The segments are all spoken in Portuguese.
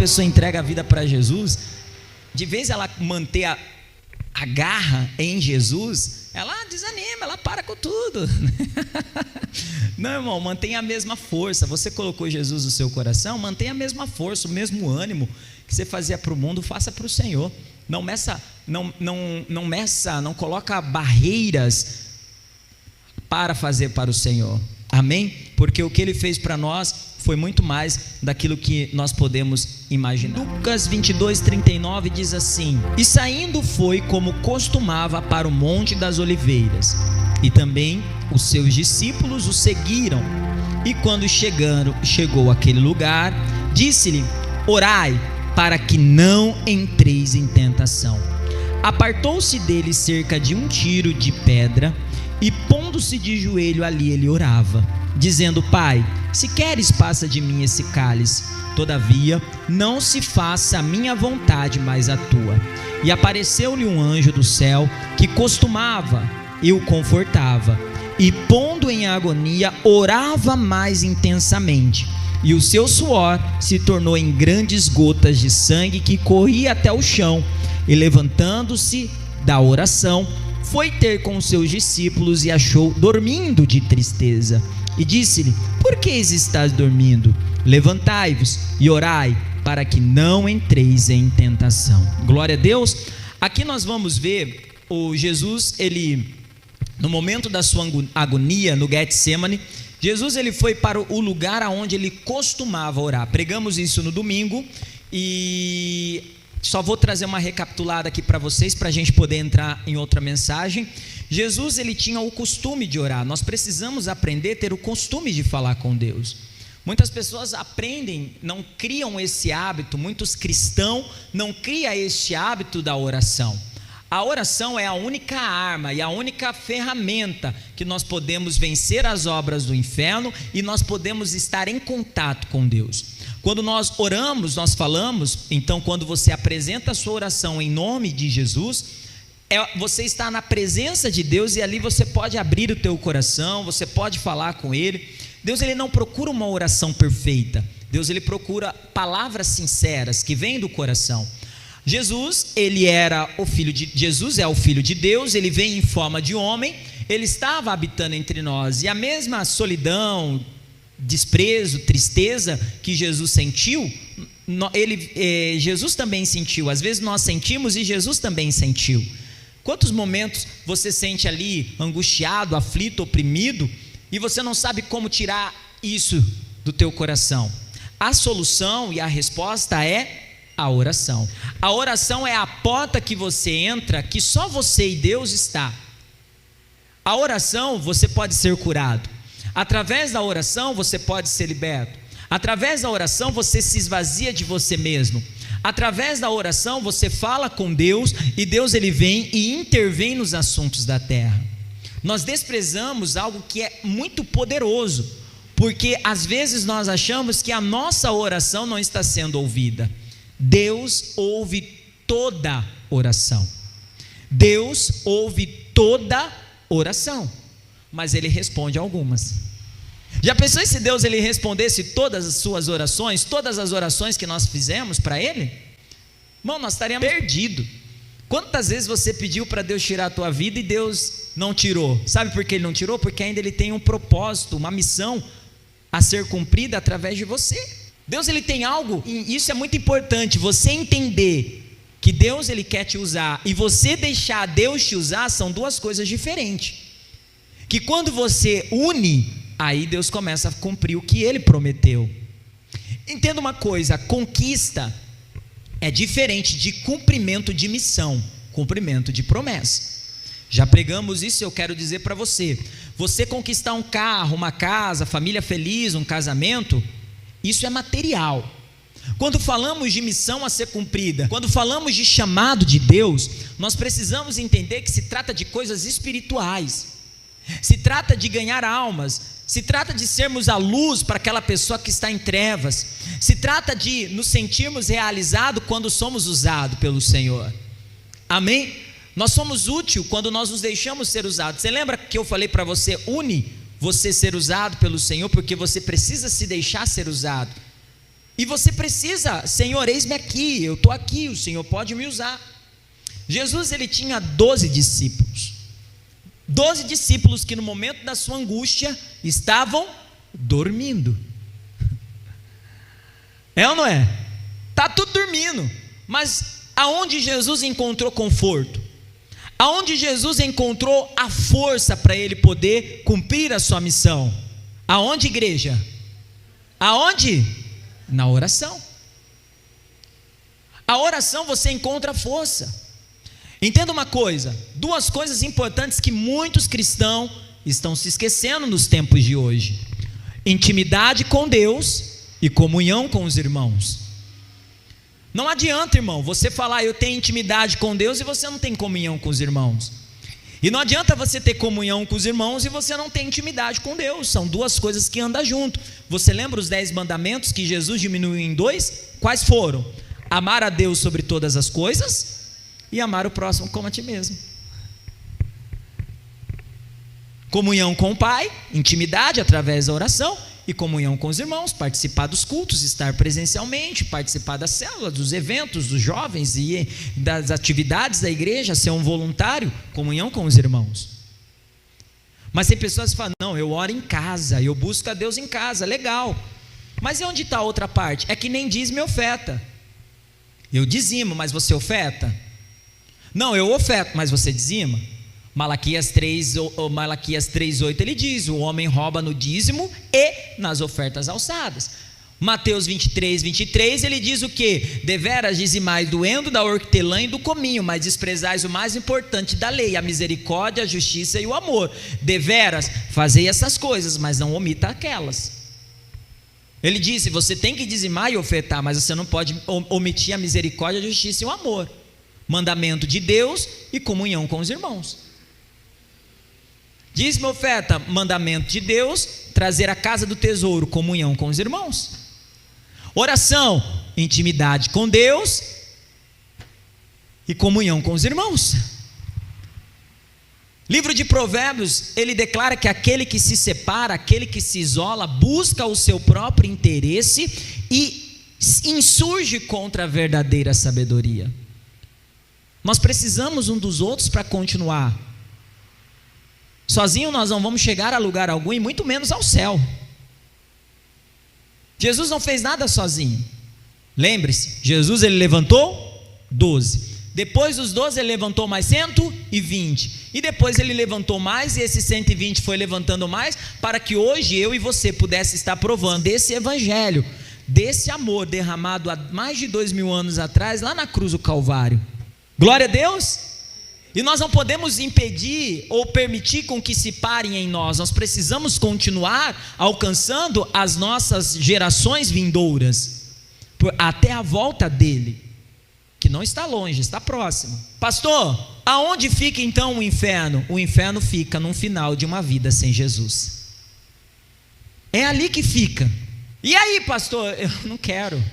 pessoa entrega a vida para Jesus, de vez ela manter a garra em Jesus, ela desanima, ela para com tudo. Não, irmão, mantenha a mesma força. Você colocou Jesus no seu coração, mantenha a mesma força, o mesmo ânimo que você fazia para o mundo, faça para o Senhor. Não coloca barreiras para fazer para o Senhor. Amém? Porque o que Ele fez para nós foi muito mais daquilo que nós podemos imaginar. Lucas 22:39 diz assim: e saindo foi como costumava para o Monte das Oliveiras, e também os seus discípulos o seguiram. E quando chegou àquele lugar, disse-lhe: orai para que não entreis em tentação. Apartou-se dele cerca de 1 tiro de pedra, e pondo-se de joelho ali ele orava, dizendo: Pai, se queres, passa de mim esse cálice, todavia não se faça a minha vontade, mas a tua. E apareceu-lhe um anjo do céu, que costumava e o confortava, e pondo em agonia, orava mais intensamente, e o seu suor se tornou em grandes gotas de sangue que corria até o chão. E levantando-se da oração, foi ter com os seus discípulos e achou dormindo de tristeza. E disse-lhe: por que estás dormindo? Levantai-vos e orai, para que não entreis em tentação. Glória a Deus. Aqui nós vamos ver o Jesus, ele, no momento da sua agonia no Getsemane, Jesus ele foi para o lugar aonde ele costumava orar. Pregamos isso no domingo e só vou trazer uma recapitulada aqui para vocês, para a gente poder entrar em outra mensagem. Jesus ele tinha o costume de orar. Nós precisamos aprender a ter o costume de falar com Deus. Muitas pessoas aprendem, não criam esse hábito. Muitos cristãos não criam este hábito da oração. A oração é a única arma e a única ferramenta que nós podemos vencer as obras do inferno e nós podemos estar em contato com Deus. Quando nós oramos, nós falamos, então quando você apresenta a sua oração em nome de Jesus, você está na presença de Deus e ali você pode abrir o teu coração, você pode falar com Ele. Deus ele não procura uma oração perfeita, Deus ele procura palavras sinceras que vêm do coração. Jesus é o Filho de Deus, ele vem em forma de homem, ele estava habitando entre nós, e a mesma solidão, desprezo, tristeza que Jesus sentiu, Jesus também sentiu. Às vezes nós sentimos e Jesus também sentiu. Quantos momentos você sente ali angustiado, aflito, oprimido, e você não sabe como tirar isso do teu coração? A solução e a resposta é a oração. A oração é a porta que você entra, que só você e Deus está. A oração você pode ser curado. Através da oração você pode ser liberto. Através da oração você se esvazia de você mesmo. Através da oração você fala com Deus e Deus ele vem e intervém nos assuntos da terra. Nós desprezamos algo que é muito poderoso, porque às vezes nós achamos que a nossa oração não está sendo ouvida. Deus ouve toda oração. Deus ouve toda oração, mas Ele responde algumas. Já pensou se Deus ele respondesse todas as suas orações, todas as orações que nós fizemos para Ele? Irmão, nós estaríamos perdidos. Quantas vezes você pediu para Deus tirar a tua vida e Deus não tirou? Sabe por que Ele não tirou? Porque ainda Ele tem um propósito, uma missão a ser cumprida através de você. Deus ele tem algo, e isso é muito importante, você entender que Deus ele quer te usar e você deixar Deus te usar são duas coisas diferentes. Que quando você une, aí Deus começa a cumprir o que Ele prometeu. Entenda uma coisa, conquista é diferente de cumprimento de missão, cumprimento de promessa. Já pregamos isso, eu quero dizer para você. Você conquistar um carro, uma casa, família feliz, um casamento, isso é material. Quando falamos de missão a ser cumprida, quando falamos de chamado de Deus, nós precisamos entender que se trata de coisas espirituais, se trata de ganhar almas, se trata de sermos a luz para aquela pessoa que está em trevas, se trata de nos sentirmos realizados quando somos usados pelo Senhor. Amém? Nós somos úteis quando nós nos deixamos ser usados. Você lembra que eu falei para você, une você ser usado pelo Senhor, porque você precisa se deixar ser usado. E você precisa, Senhor, eis-me aqui, eu estou aqui, o Senhor pode me usar. Jesus, ele tinha 12 discípulos. 12 discípulos que no momento da sua angústia estavam dormindo. É ou não é? Está tudo dormindo. Mas aonde Jesus encontrou conforto? Aonde Jesus encontrou a força para ele poder cumprir a sua missão? Aonde, igreja? Aonde? Na oração. A oração você encontra força. Entenda uma coisa, duas coisas importantes que muitos cristãos estão se esquecendo nos tempos de hoje: intimidade com Deus e comunhão com os irmãos. Não adianta, irmão, você falar eu tenho intimidade com Deus e você não tem comunhão com os irmãos. E não adianta você ter comunhão com os irmãos e você não tem intimidade com Deus. São duas coisas que andam junto. Você lembra os 10 mandamentos que Jesus diminuiu em 2? Quais foram? Amar a Deus sobre todas as coisas e amar o próximo como a ti mesmo. Comunhão com o Pai, intimidade através da oração, e comunhão com os irmãos, participar dos cultos, estar presencialmente, participar das células, dos eventos, dos jovens e das atividades da igreja, ser um voluntário, comunhão com os irmãos. Mas tem pessoas que falam, não, eu oro em casa, eu busco a Deus em casa, legal, mas e onde está a outra parte? É que nem dízimo e oferta. Eu dizimo, mas você oferta? Não, eu oferto, mas você dizima? Malaquias 3:8 ele diz, o homem rouba no dízimo e nas ofertas alçadas. Mateus 23:23 ele diz o que? Deveras dizimais do endo, da hortelã e do cominho, mas desprezais o mais importante da lei, a misericórdia, a justiça e o amor. Deveras, fazei essas coisas, mas não omita aquelas. Ele disse, você tem que dizimar e ofertar, mas você não pode omitir a misericórdia, a justiça e o amor. Mandamento de Deus e comunhão com os irmãos. Dízimo e oferta, mandamento de Deus, trazer a casa do tesouro, comunhão com os irmãos. Oração, intimidade com Deus e comunhão com os irmãos. Livro de Provérbios, ele declara que aquele que se separa, aquele que se isola, busca o seu próprio interesse e insurge contra a verdadeira sabedoria. Nós precisamos um dos outros para continuar. Sozinho nós não vamos chegar a lugar algum e muito menos ao céu. Jesus não fez nada sozinho. Lembre-se, Jesus ele levantou 12. Depois dos 12 ele levantou mais 120. E depois ele levantou mais e esse 120 foi levantando mais para que hoje eu e você pudesse estar provando desse evangelho, desse amor derramado há mais de 2000 anos atrás lá na cruz do Calvário. Glória a Deus. E nós não podemos impedir ou permitir com que se parem em nós. Nós precisamos continuar alcançando as nossas gerações vindouras até a volta dele, que não está longe, está próximo. Pastor, aonde fica então o inferno? O inferno fica no final de uma vida sem Jesus. É ali que fica. E aí, pastor, eu não quero.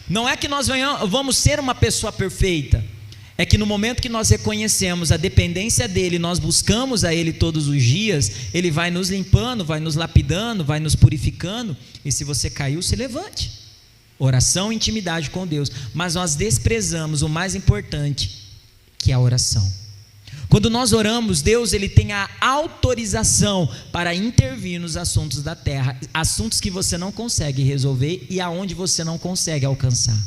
Não é que nós vamos ser uma pessoa perfeita. É que no momento que nós reconhecemos a dependência dele, nós buscamos a ele todos os dias, ele vai nos limpando, vai nos lapidando, vai nos purificando, e se você caiu, se levante. Oração e intimidade com Deus. Mas nós desprezamos o mais importante, que é a oração. Quando nós oramos, Deus ele tem a autorização para intervir nos assuntos da terra, assuntos que você não consegue resolver e aonde você não consegue alcançar.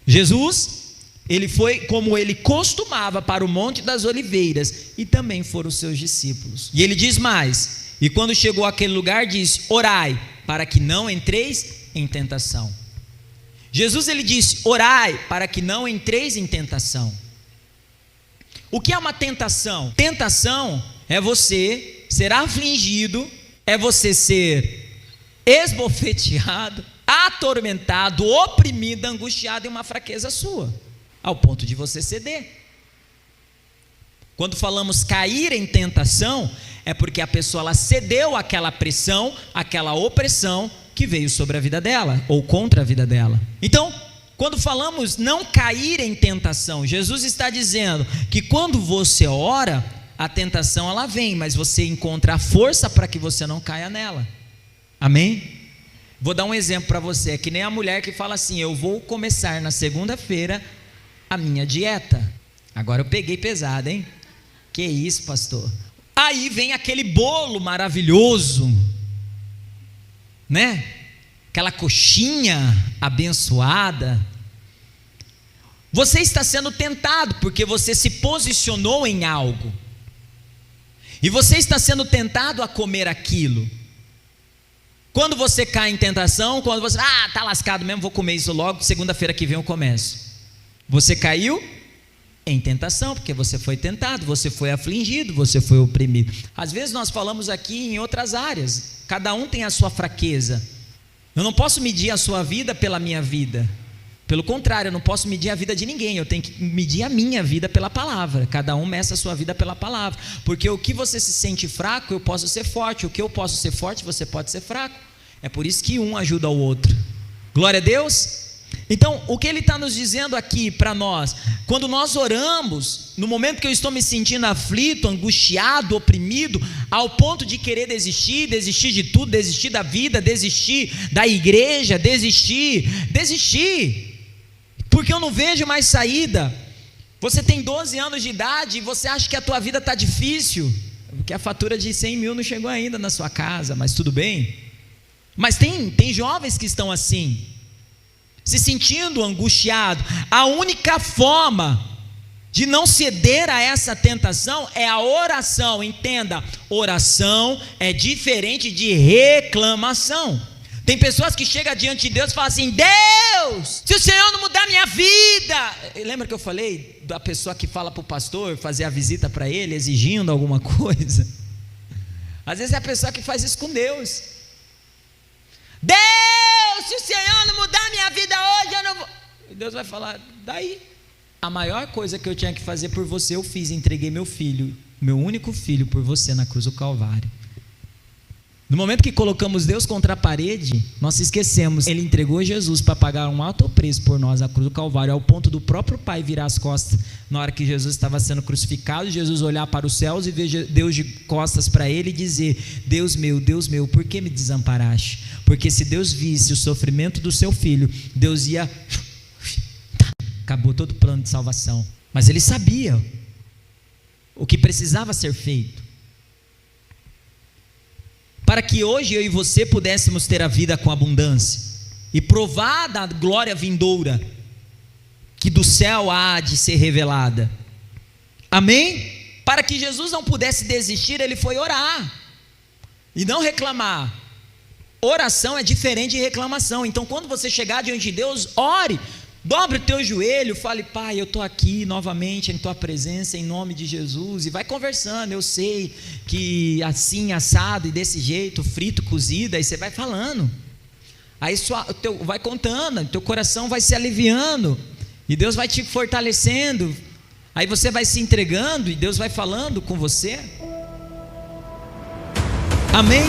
Jesus, ele foi como ele costumava para o Monte das Oliveiras, e também foram os seus discípulos. E ele diz mais, e quando chegou àquele lugar disse, orai, para que não entreis em tentação. Jesus ele disse, orai, para que não entreis em tentação. O que é uma tentação? Tentação é você ser afligido, é você ser esbofeteado, atormentado, oprimido, angustiado em uma fraqueza sua, ao ponto de você ceder. Quando falamos cair em tentação, é porque a pessoa ela cedeu àquela pressão, àquela opressão que veio sobre a vida dela, ou contra a vida dela. Então, quando falamos não cair em tentação, Jesus está dizendo que quando você ora, a tentação ela vem, mas você encontra a força para que você não caia nela. Amém? Vou dar um exemplo para você. É que nem a mulher que fala assim: eu vou começar na segunda-feira a minha dieta. Agora eu peguei pesado, hein? Que isso, pastor? Aí vem aquele bolo maravilhoso, né? Aquela coxinha abençoada. Você está sendo tentado porque você se posicionou em algo. E você está sendo tentado a comer aquilo. Quando você cai em tentação, quando você, tá lascado mesmo, vou comer isso logo, segunda-feira que vem eu começo. Você caiu em tentação, porque você foi tentado, você foi afligido, você foi oprimido. Às vezes nós falamos aqui em outras áreas, cada um tem a sua fraqueza. Eu não posso medir a sua vida pela minha vida. Pelo contrário, eu não posso medir a vida de ninguém, eu tenho que medir a minha vida pela palavra. Cada um meça a sua vida pela palavra, porque o que você se sente fraco, eu posso ser forte. O que eu posso ser forte, você pode ser fraco. É por isso que um ajuda o outro. Glória a Deus. Então, o que ele está nos dizendo aqui para nós? Quando nós oramos, no momento que eu estou me sentindo aflito, angustiado, oprimido, ao ponto de querer desistir de tudo, desistir da vida, desistir da igreja, desistir, porque eu não vejo mais saída. Você tem 12 anos de idade e você acha que a tua vida está difícil, porque a fatura de 100 mil não chegou ainda na sua casa, mas tudo bem. Mas tem jovens que estão assim, se sentindo angustiado. A única forma de não ceder a essa tentação é a oração. Entenda, oração é diferente de reclamação. Tem pessoas que chegam diante de Deus e falam assim: Deus, se o Senhor não mudar minha vida. Lembra que eu falei da pessoa que fala para o pastor fazer a visita para ele, exigindo alguma coisa? Às vezes é a pessoa que faz isso com Deus. Deus, se o Senhor não mudar minha vida hoje, eu não vou. E Deus vai falar: daí? A maior coisa que eu tinha que fazer por você eu fiz, entreguei meu filho, meu único filho, por você na cruz do Calvário. No momento que colocamos Deus contra a parede, nós esquecemos, Ele entregou Jesus para pagar um alto preço por nós na cruz do Calvário, ao ponto do próprio Pai virar as costas. Na hora que Jesus estava sendo crucificado, Jesus olhar para os céus e ver Deus de costas para Ele e dizer: Deus meu, por que me desamparaste? Porque se Deus visse o sofrimento do seu filho, Deus ia... Acabou todo o plano de salvação. Mas Ele sabia o que precisava ser feito, para que hoje eu e você pudéssemos ter a vida com abundância e provar da glória vindoura que do céu há de ser revelada. Amém? Para que Jesus não pudesse desistir, Ele foi orar e não reclamar. Oração é diferente de reclamação. Então, quando você chegar diante de Deus, ore, dobre o teu joelho, fale: Pai, eu estou aqui novamente em Tua presença, em nome de Jesus. E vai conversando. Eu sei que assim, assado e desse jeito, frito, cozido. Aí você vai falando, aí vai contando, teu coração vai se aliviando e Deus vai te fortalecendo. Aí você vai se entregando e Deus vai falando com você. Amém?